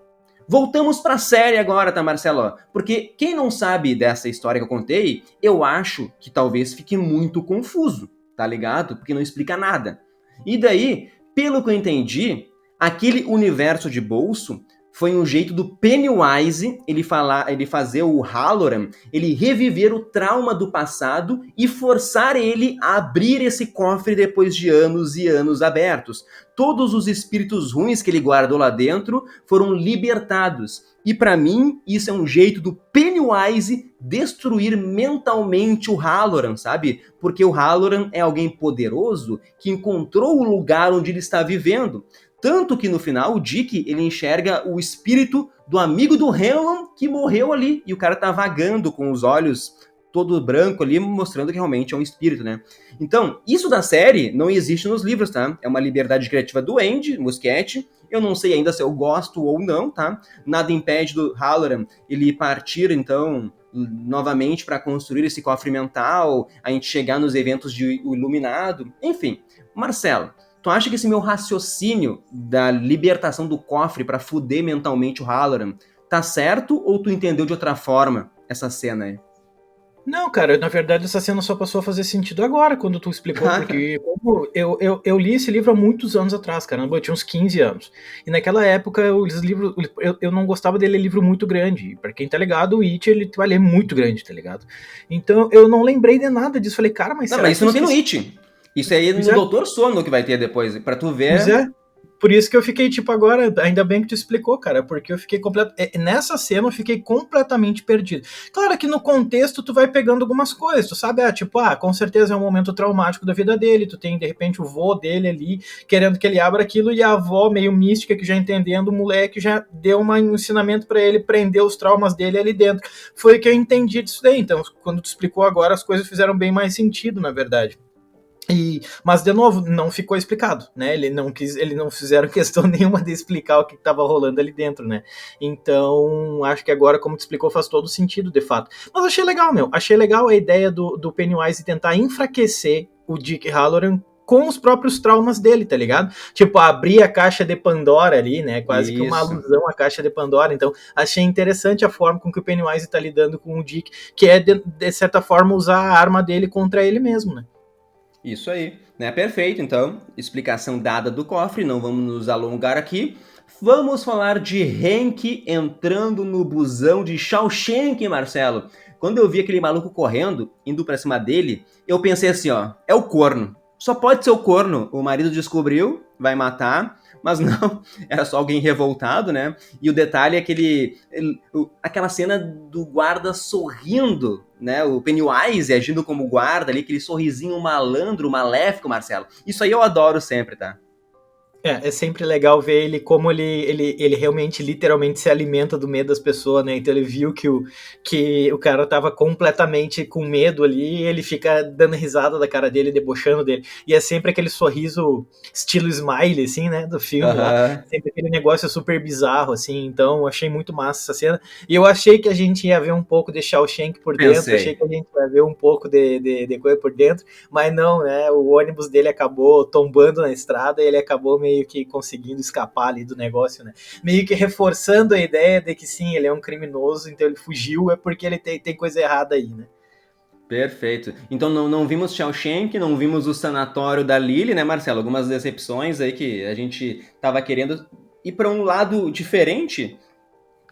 Voltamos pra série agora, tá, Marcelo? Porque quem não sabe dessa história que eu contei, eu acho que talvez fique muito confuso, tá ligado? Porque não explica nada. E daí, pelo que eu entendi, aquele universo de bolso foi um jeito do Pennywise ele fazer o Halloran, ele reviver o trauma do passado e forçar ele a abrir esse cofre depois de anos e anos abertos. Todos os espíritos ruins que ele guardou lá dentro foram libertados. E pra mim, isso é um jeito do Pennywise destruir mentalmente o Halloran, sabe? Porque o Halloran é alguém poderoso que encontrou o lugar onde ele está vivendo. Tanto que no final o Dick ele enxerga o espírito do amigo do Hanlon que morreu ali. E o cara tá vagando com os olhos todo branco ali, mostrando que realmente é um espírito, né? Então, isso da série não existe nos livros, tá? É uma liberdade criativa do Andy Muschietti. Eu não sei ainda se eu gosto ou não, tá? Nada impede do Halloran ele partir, então, novamente para construir esse cofre mental, a gente chegar nos eventos de O Iluminado. Enfim, Marcelo, tu acha que esse meu raciocínio da libertação do cofre pra fuder mentalmente o Halloran tá certo ou tu entendeu de outra forma essa cena aí? Não, cara, na verdade essa cena só passou a fazer sentido agora, quando tu explicou, porque como eu li esse livro há muitos anos atrás, caramba, eu tinha uns 15 anos. E naquela época, os livros, eu não gostava de ler livro muito grande. Pra quem tá ligado, o It, ele vai ler muito grande, tá ligado? Então, eu não lembrei de nada disso. Falei, cara, mas Não, será mas que isso não tem no It. Isso aí é no Pois é. Doutor Sono que vai ter depois, pra tu ver. Pois é. Por isso que eu fiquei, tipo, agora, ainda bem que tu explicou, cara, porque eu fiquei nessa cena eu fiquei completamente perdido. Claro que no contexto tu vai pegando algumas coisas, tu sabe, com certeza é um momento traumático da vida dele, tu tem, de repente, o vô dele ali, querendo que ele abra aquilo, e a avó meio mística, que já entendendo, o moleque já deu um ensinamento pra ele prender os traumas dele ali dentro. Foi o que eu entendi disso daí, então, quando tu explicou agora, as coisas fizeram bem mais sentido, na verdade. Mas, de novo, não ficou explicado, né? Eles não fizeram questão nenhuma de explicar o que estava rolando ali dentro, né? Então, acho que agora, como tu explicou, faz todo sentido, de fato. Mas achei legal, meu. Achei legal a ideia do Pennywise tentar enfraquecer o Dick Halloran com os próprios traumas dele, tá ligado? Tipo, abrir a caixa de Pandora ali, né? Quase que uma alusão à caixa de Pandora. Então, achei interessante a forma com que o Pennywise tá lidando com o Dick, que é, de certa forma, usar a arma dele contra ele mesmo, né? Isso aí, né? Perfeito, então. Explicação dada do cofre, não vamos nos alongar aqui. Vamos falar de Hank entrando no busão de Shawshank, Marcelo. Quando eu vi aquele maluco correndo, indo pra cima dele, eu pensei assim, ó, é o corno. Só pode ser o corno. O marido descobriu, vai matar, mas não, era só alguém revoltado, né? E o detalhe é que aquela cena do guarda sorrindo, né? O Pennywise agindo como guarda ali, aquele sorrisinho malandro, maléfico, Marcelo. Isso aí eu adoro sempre, tá? É sempre legal ver ele como ele realmente, literalmente se alimenta do medo das pessoas, né? Então ele viu que o cara tava completamente com medo ali, e ele fica dando risada da cara dele, debochando dele. E é sempre aquele sorriso estilo smile, assim, né? Do filme lá. Sempre aquele negócio super bizarro, assim. Então eu achei muito massa essa cena. E eu achei que a gente ia ver um pouco de Shawshank por dentro, achei que a gente ia ver um pouco de coisa por dentro, mas não, né? O ônibus dele acabou tombando na estrada e ele acabou meio que conseguindo escapar ali do negócio, né? Meio que reforçando a ideia de que sim, ele é um criminoso, então ele fugiu, é porque ele tem coisa errada aí, né? Perfeito. Então não vimos Shawshank, não vimos o sanatório da Lily, né, Marcelo? Algumas decepções aí que a gente tava querendo ir para um lado diferente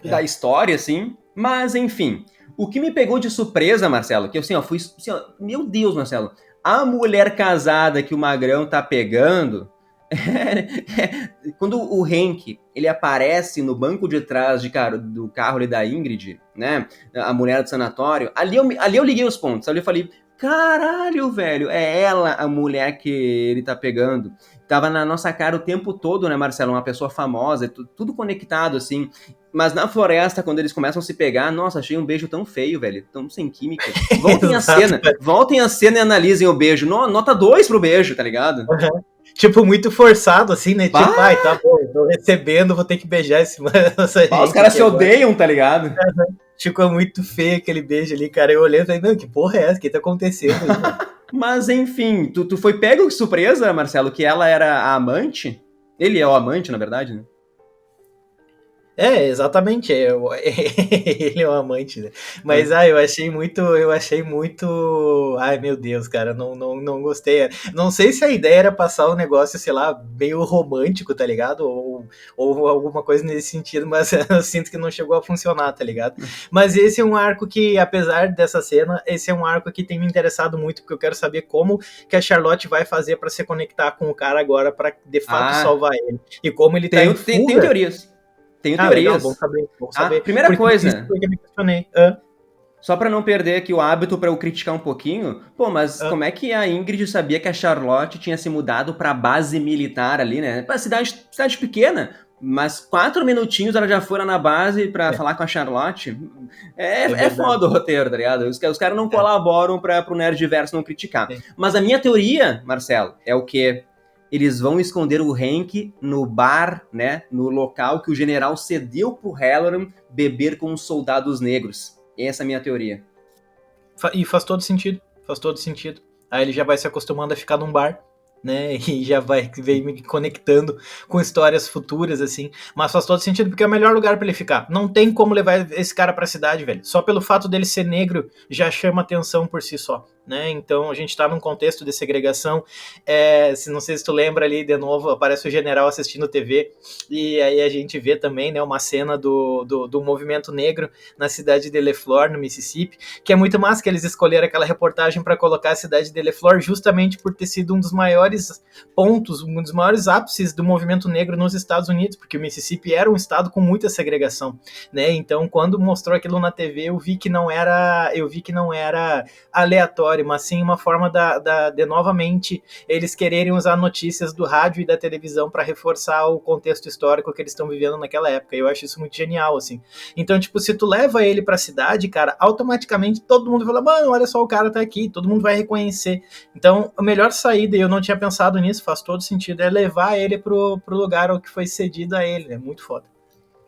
da história, assim, Mas, enfim, o que me pegou de surpresa, Marcelo, que eu assim, ó, fui assim, ó, meu Deus, Marcelo, a mulher casada que o Magrão tá pegando, quando o Hank, ele aparece no banco de trás do carro ali da Ingrid, né, a mulher do sanatório, ali eu liguei os pontos, ali eu falei, caralho, velho, é ela a mulher que ele tá pegando. Tava na nossa cara o tempo todo, né, Marcelo, uma pessoa famosa, tudo conectado, assim. Mas na floresta, quando eles começam a se pegar, nossa, achei um beijo tão feio, velho. Tão sem química. Voltem a cena e analisem o beijo. Nota 2 pro beijo, tá ligado? Uhum. Tipo, muito forçado, assim, né? Bah! Tipo, ai, tá bom, tô recebendo, vou ter que beijar os caras se odeiam, tá ligado? Uhum. Tipo, é muito feio aquele beijo ali, cara. Eu olhei e falei, não, que porra é essa? O que tá acontecendo aí, Mas, enfim, tu foi pego de surpresa, Marcelo, que ela era a amante? Ele é o amante, na verdade, né? É, exatamente, ele é o amante, né? Mas, eu achei muito, ai meu Deus, cara, não gostei. Não sei se a ideia era passar um negócio, sei lá, meio romântico, tá ligado? Ou alguma coisa nesse sentido, mas eu sinto que não chegou a funcionar, tá ligado? Mas esse é um arco que, apesar dessa cena, esse é um arco que tem me interessado muito, porque eu quero saber como que a Charlotte vai fazer pra se conectar com o cara agora, pra de fato salvar ele. E como ele tá em fuga. Tem teorias. Tenho teorias. Legal, bom saber. Primeira porque coisa. Isso foi que eu me questionei. Só pra não perder aqui o hábito pra eu criticar um pouquinho, pô, mas como é que a Ingrid sabia que a Charlotte tinha se mudado pra base militar ali, né? Cidade pequena, mas 4 minutinhos ela já foi lá na base pra falar com a Charlotte. É foda o roteiro, tá ligado? Os caras não colaboram pro Nerdverso não criticar. Mas a minha teoria, Marcelo, é o quê? Eles vão esconder o Hank no bar, né? No local que o general cedeu pro Halloran beber com os soldados negros. Essa é a minha teoria. E faz todo sentido. Aí ele já vai se acostumando a ficar num bar, né? E já vai me conectando com histórias futuras, assim. Mas faz todo sentido porque é o melhor lugar pra ele ficar. Não tem como levar esse cara pra cidade, velho. Só pelo fato dele ser negro já chama atenção por si só. Né? Então a gente tá num contexto de segregação. Não sei se tu lembra ali, de novo, aparece o general assistindo TV, e aí a gente vê também, né, uma cena do movimento negro na cidade de LeFlore, no Mississippi, que é muito massa que eles escolheram aquela reportagem para colocar a cidade de LeFlore justamente por ter sido um dos maiores pontos, um dos maiores ápices do movimento negro nos Estados Unidos, porque o Mississippi era um estado com muita segregação, né? Então quando mostrou aquilo na TV, eu vi que não era aleatório, mas sim uma forma de novamente eles quererem usar notícias do rádio e da televisão para reforçar o contexto histórico que eles estão vivendo naquela época. Eu acho isso muito genial, assim. Então, tipo, se tu leva ele pra cidade, cara, automaticamente todo mundo fala, mano, olha só, o cara tá aqui, todo mundo vai reconhecer. Então, a melhor saída, e eu não tinha pensado nisso, faz todo sentido, é levar ele pro lugar ao que foi cedido a ele, é muito foda.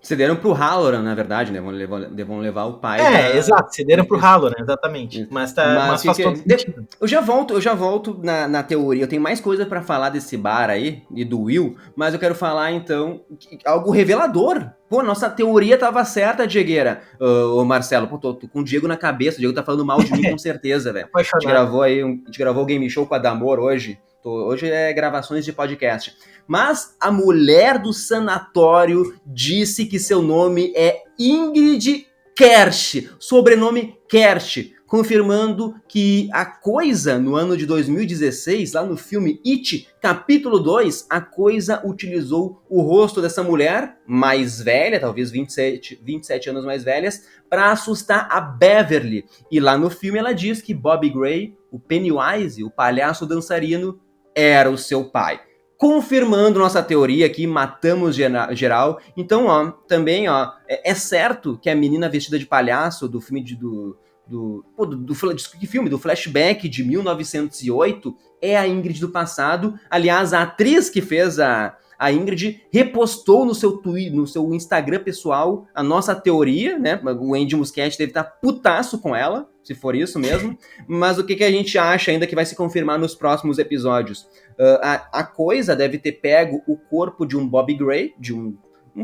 Cederam pro Halloran, na verdade, né? Vão levar o pai. Exato, cederam pro Halloran, exatamente. Mas faz todo sentido. Eu já volto na teoria. Eu tenho mais coisa pra falar desse bar aí e do Will, mas eu quero falar então algo revelador. Pô, nossa teoria tava certa, Diegueira. Ô Marcelo, pô, tô com o Diego na cabeça. O Diego tá falando mal de mim com certeza, velho. A gente gravou o Game Show com a Damor hoje. Hoje é gravações de podcast. Mas a mulher do sanatório disse que seu nome é Ingrid Kersh, sobrenome Kersh, confirmando que a Coisa, no ano de 2016, lá no filme It, capítulo 2, a Coisa utilizou o rosto dessa mulher, mais velha, talvez 27 anos mais velhas, para assustar a Beverly. E lá no filme ela diz que Bobby Gray, o Pennywise, o palhaço dançarino, era o seu pai. Confirmando nossa teoria aqui, matamos geral. Então, também, é certo que a menina vestida de palhaço do filme do Flashback de 1908 é a Ingrid do passado. Aliás, a atriz que fez a Ingrid repostou no seu Instagram pessoal a nossa teoria, né? O Andy Muschietti deve estar putaço com ela, se for isso mesmo. Mas o que a gente acha ainda que vai se confirmar nos próximos episódios? A Coisa deve ter pego o corpo de um Bobby Gray, de um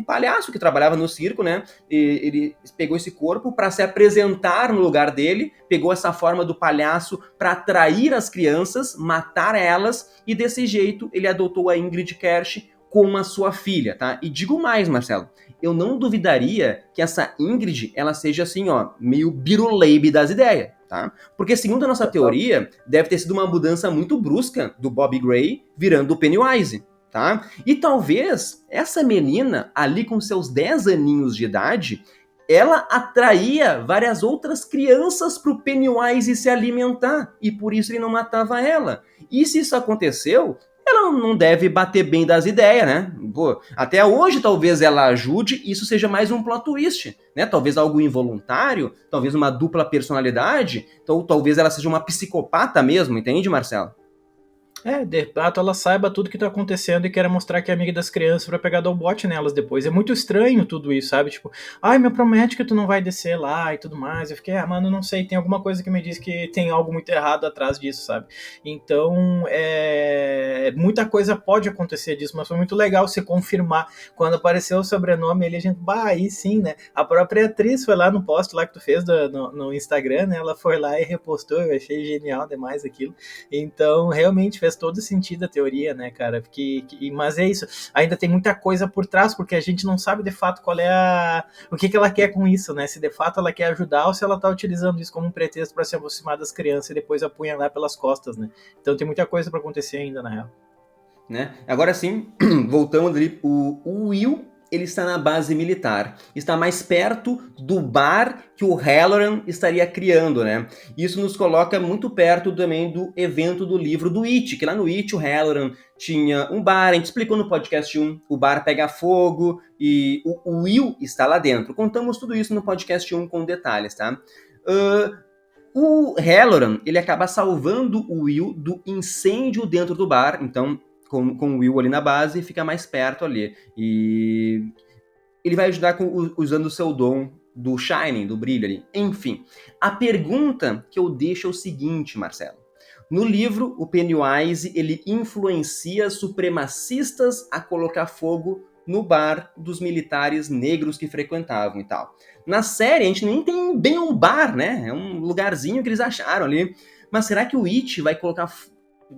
palhaço que trabalhava no circo, né? E ele pegou esse corpo para se apresentar no lugar dele, pegou essa forma do palhaço para atrair as crianças, matar elas, e desse jeito ele adotou a Ingrid Kersh como a sua filha, tá? E digo mais, Marcelo, eu não duvidaria que essa Ingrid, ela seja assim, ó, meio biruleibe das ideias, tá? Porque segundo a nossa teoria, deve ter sido uma mudança muito brusca do Bob Gray virando o Pennywise, tá? E talvez essa menina, ali com seus 10 aninhos de idade, ela atraía várias outras crianças pro Pennywise se alimentar, e por isso ele não matava ela. E se isso aconteceu, ela não deve bater bem das ideias, né? Pô, até hoje talvez ela ajude e isso seja mais um plot twist, né? Talvez algo involuntário, talvez uma dupla personalidade, então talvez ela seja uma psicopata mesmo, entende, Marcelo? De fato ela saiba tudo que tá acontecendo e queira mostrar que é amiga das crianças pra pegar dar o bote nelas depois. É muito estranho tudo isso, sabe? Tipo, ai, me promete que tu não vai descer lá e tudo mais. Eu fiquei, mano, não sei, tem alguma coisa que me diz que tem algo muito errado atrás disso, sabe? Então, muita coisa pode acontecer disso, mas foi muito legal se confirmar. Quando apareceu o sobrenome ali, a gente, aí sim, né? A própria atriz foi lá no post lá que tu fez no Instagram, né? Ela foi lá e repostou, eu achei genial demais aquilo. Então, realmente fez todo sentido a teoria, né, cara? Mas é isso, ainda tem muita coisa por trás, porque a gente não sabe de fato qual é o que ela quer com isso, né? Se de fato ela quer ajudar ou se ela tá utilizando isso como um pretexto para se aproximar das crianças e depois apunhalar pelas costas, né? Então tem muita coisa para acontecer ainda, na real. Né? Agora sim, voltando ali, o Will, ele está na base militar, está mais perto do bar que o Halloran estaria criando, né? Isso nos coloca muito perto também do evento do livro do It, que lá no It o Halloran tinha um bar, a gente explicou no podcast 1, o bar pega fogo e o Will está lá dentro. Contamos tudo isso no podcast 1 com detalhes, tá? O Halloran, ele acaba salvando o Will do incêndio dentro do bar, então com o Will ali na base, fica mais perto ali. E ele vai ajudar usando o seu dom do Shining, do brilho ali. Enfim, a pergunta que eu deixo é o seguinte, Marcelo. No livro, o Pennywise, ele influencia supremacistas a colocar fogo no bar dos militares negros que frequentavam e tal. Na série, a gente nem tem bem um bar, né? É um lugarzinho que eles acharam ali. Mas será que o It vai colocar...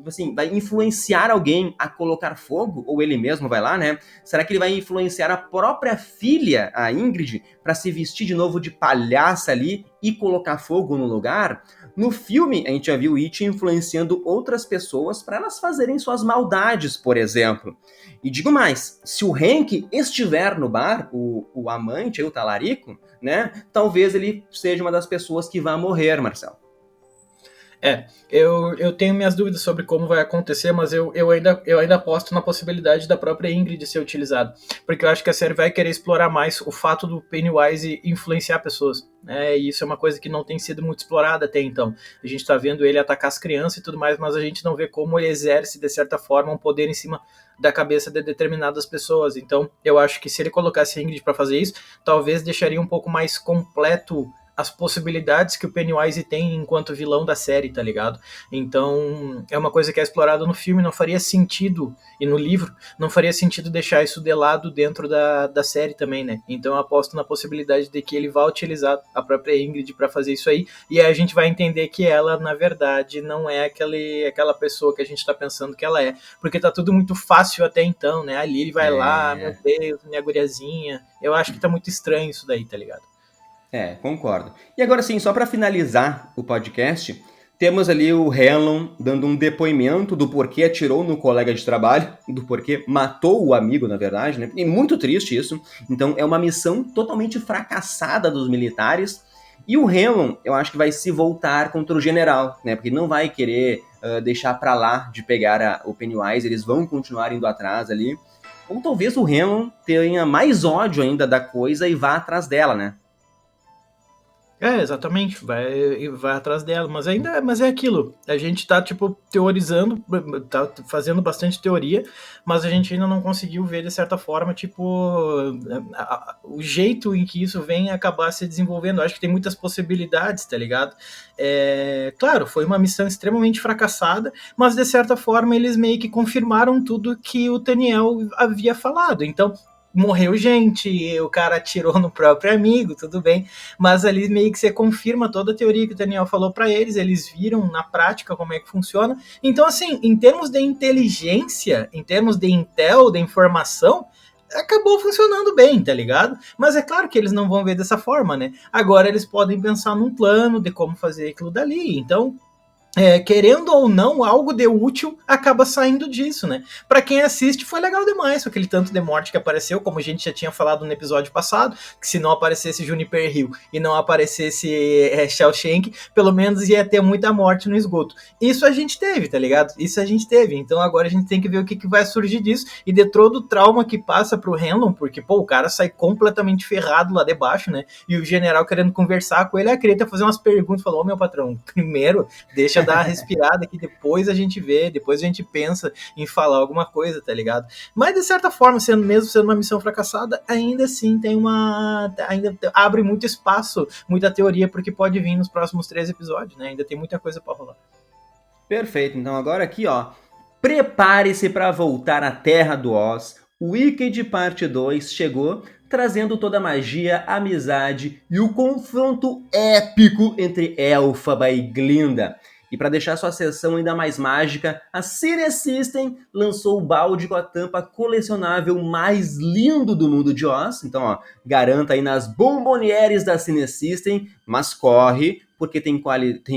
assim, vai influenciar alguém a colocar fogo, ou ele mesmo vai lá, né? Será que ele vai influenciar a própria filha, a Ingrid, para se vestir de novo de palhaça ali e colocar fogo no lugar? No filme, a gente já viu It influenciando outras pessoas para elas fazerem suas maldades, por exemplo. E digo mais, se o Hank estiver no bar, o amante, o talarico, né? Talvez ele seja uma das pessoas que vá morrer, Marcelo. Eu tenho minhas dúvidas sobre como vai acontecer, mas eu ainda aposto na possibilidade da própria Ingrid ser utilizada, porque eu acho que a série vai querer explorar mais o fato do Pennywise influenciar pessoas, né? E isso é uma coisa que não tem sido muito explorada até então. A gente tá vendo ele atacar as crianças e tudo mais, mas a gente não vê como ele exerce, de certa forma, um poder em cima da cabeça de determinadas pessoas. Então, eu acho que se ele colocasse a Ingrid para fazer isso, talvez deixaria um pouco mais completo as possibilidades que o Pennywise tem enquanto vilão da série, tá ligado? Então, é uma coisa que é explorada no filme, não faria sentido, e no livro, não faria sentido deixar isso de lado dentro da série também, né? Então eu aposto na possibilidade de que ele vá utilizar a própria Ingrid para fazer isso aí, e aí a gente vai entender que ela, na verdade, não é aquela pessoa que a gente tá pensando que ela é, porque tá tudo muito fácil até então, né? A Lily vai lá, meu Deus, minha guriazinha, eu acho que tá muito estranho isso daí, tá ligado? Concordo. E agora sim, só para finalizar o podcast, temos ali o Hanlon dando um depoimento do porquê atirou no colega de trabalho, do porquê matou o amigo, na verdade, né? E muito triste isso. Então é uma missão totalmente fracassada dos militares. E o Hanlon, eu acho que vai se voltar contra o general, né? Porque não vai querer deixar para lá de pegar o Pennywise, eles vão continuar indo atrás ali. Ou talvez o Hanlon tenha mais ódio ainda da coisa e vá atrás dela, né? Exatamente, vai atrás dela, mas é aquilo, a gente tá, tipo, teorizando, tá fazendo bastante teoria, mas a gente ainda não conseguiu ver, de certa forma, tipo, o jeito em que isso vem acabar se desenvolvendo. Eu acho que tem muitas possibilidades, tá ligado? Claro, foi uma missão extremamente fracassada, mas, de certa forma, eles meio que confirmaram tudo que o Daniel havia falado, então... morreu gente, o cara atirou no próprio amigo, tudo bem, mas ali meio que você confirma toda a teoria que o Daniel falou para eles viram na prática como é que funciona. Então, assim, em termos de inteligência, em termos de intel, de informação, acabou funcionando bem, tá ligado? Mas é claro que eles não vão ver dessa forma, né? Agora eles podem pensar num plano de como fazer aquilo dali. Então, querendo ou não, algo de útil acaba saindo disso, né? Pra quem assiste, foi legal demais, com aquele tanto de morte que apareceu, como a gente já tinha falado no episódio passado, que se não aparecesse Juniper Hill e não aparecesse Shawshank, pelo menos ia ter muita morte no esgoto. Isso a gente teve, tá ligado? Isso a gente teve. Então agora a gente tem que ver o que vai surgir disso e de todo o trauma que passa pro Hanlon, porque, pô, o cara sai completamente ferrado lá debaixo, né? E o general querendo conversar com ele, a Creta fazer umas perguntas, falou, ô meu patrão, primeiro deixa dar uma respirada que depois a gente vê, depois a gente pensa em falar alguma coisa, tá ligado? Mas de certa forma, mesmo sendo uma missão fracassada, ainda assim ainda abre muito espaço, muita teoria porque pode vir nos próximos 3 episódios, né? Ainda tem muita coisa pra rolar. Perfeito, então agora aqui, ó, prepare-se para voltar à Terra do Oz. O Wicked Parte 2 chegou, trazendo toda a magia, a amizade e o confronto épico entre Elphaba e Glinda. E para deixar sua sessão ainda mais mágica, a Cine System lançou o balde com a tampa colecionável mais lindo do mundo de Oz. Então, ó, garanta aí nas bombonieres da Cine System, mas corre, porque tem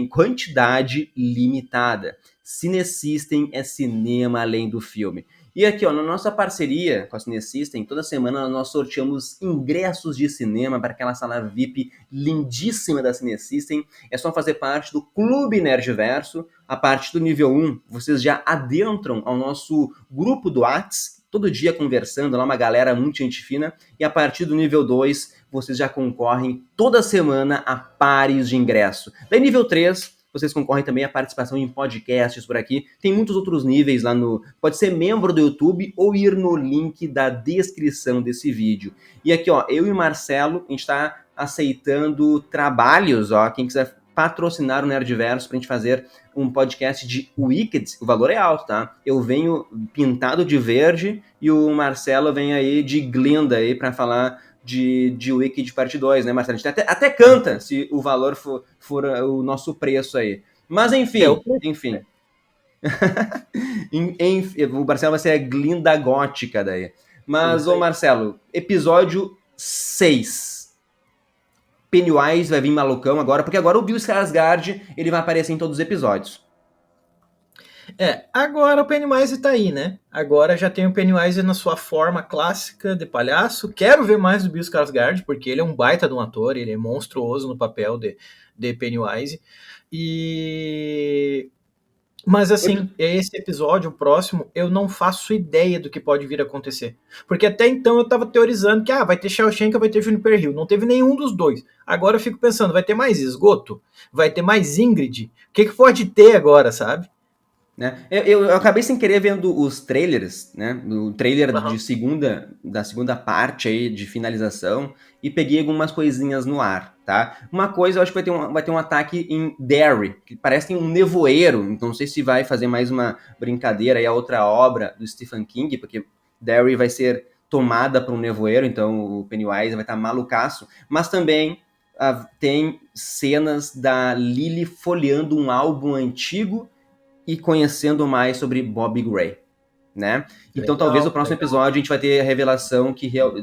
quantidade limitada. Cine System é cinema além do filme. E aqui, ó, na nossa parceria com a Cine System, toda semana nós sorteamos ingressos de cinema para aquela sala VIP lindíssima da Cine System. É só fazer parte do Clube Nerdverso. A partir do nível 1, vocês já adentram ao nosso grupo do Whats, todo dia conversando lá, uma galera muito gente fina. E a partir do nível 2, vocês já concorrem toda semana a pares de ingresso. Daí nível 3, vocês concorrem também à participação em podcasts por aqui. Tem muitos outros níveis lá no... Pode ser membro do YouTube ou ir no link da descrição desse vídeo. E aqui, ó, eu e o Marcelo, a gente está aceitando trabalhos, ó. Quem quiser patrocinar o Nerdverso pra gente fazer um podcast de Wicked, o valor é alto, tá? Eu venho pintado de verde e o Marcelo vem aí de Glinda aí pra falar de Wicked Parte 2, né, Marcelo? A gente até canta se o valor for o nosso preço aí. Mas enfim. O Marcelo vai ser a Glinda Gótica daí. Mas, ô Marcelo, episódio 6. Pennywise vai vir malucão agora, porque agora o Bill Skarsgård, ele vai aparecer em todos os episódios. Agora o Pennywise tá aí, né? Agora já tem o Pennywise na sua forma clássica de palhaço. Quero ver mais do Bill Skarsgård, porque ele é um baita de um ator, ele é monstruoso no papel de Pennywise. Mas assim, esse episódio, o próximo, eu não faço ideia do que pode vir a acontecer. Porque até então eu tava teorizando que vai ter Shawshank, vai ter Juniper Hill. Não teve nenhum dos dois. Agora eu fico pensando, vai ter mais esgoto? Vai ter mais Ingrid? O que pode ter agora, sabe? Né? Eu acabei sem querer vendo os trailers, né? O trailer da segunda parte aí de finalização e peguei algumas coisinhas no ar, tá? Uma coisa eu acho que vai ter um ataque em Derry, que parece que tem um nevoeiro, então não sei se vai fazer mais uma brincadeira aí a outra obra do Stephen King, porque Derry vai ser tomada por um nevoeiro, então o Pennywise vai estar malucaço, mas também tem cenas da Lily folheando um álbum antigo e conhecendo mais sobre Bobby Gray, né? Então talvez no próximo episódio a gente vai ter a revelação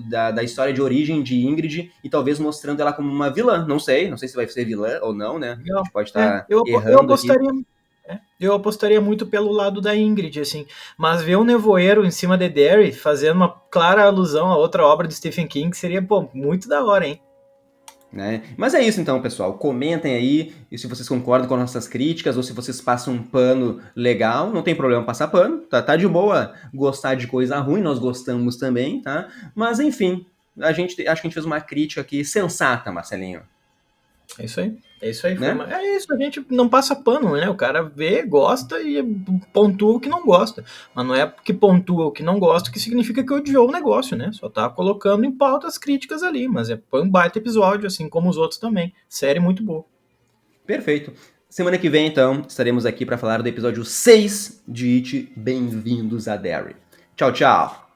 da história de origem de Ingrid e talvez mostrando ela como uma vilã, não sei se vai ser vilã ou não, né? A gente pode estar errando aqui. Eu apostaria muito pelo lado da Ingrid, assim, mas ver um nevoeiro em cima de Derry fazendo uma clara alusão a outra obra de Stephen King seria, muito da hora, hein? Né? Mas é isso então, pessoal. Comentem aí e se vocês concordam com as nossas críticas ou se vocês passam um pano legal. Não tem problema passar pano, tá de boa gostar de coisa ruim, nós gostamos também, tá? Mas enfim, acho que a gente fez uma crítica aqui sensata, Marcelinho. É isso aí. Né? É isso, a gente não passa pano, né? O cara vê, gosta e pontua o que não gosta. Mas não é porque pontua o que não gosta que significa que odiou o negócio, né? Só tá colocando em pauta as críticas ali, mas é um baita episódio, assim como os outros também. Série muito boa. Perfeito. Semana que vem, então, estaremos aqui para falar do episódio 6 de It. Bem-vindos a Derry. Tchau, tchau.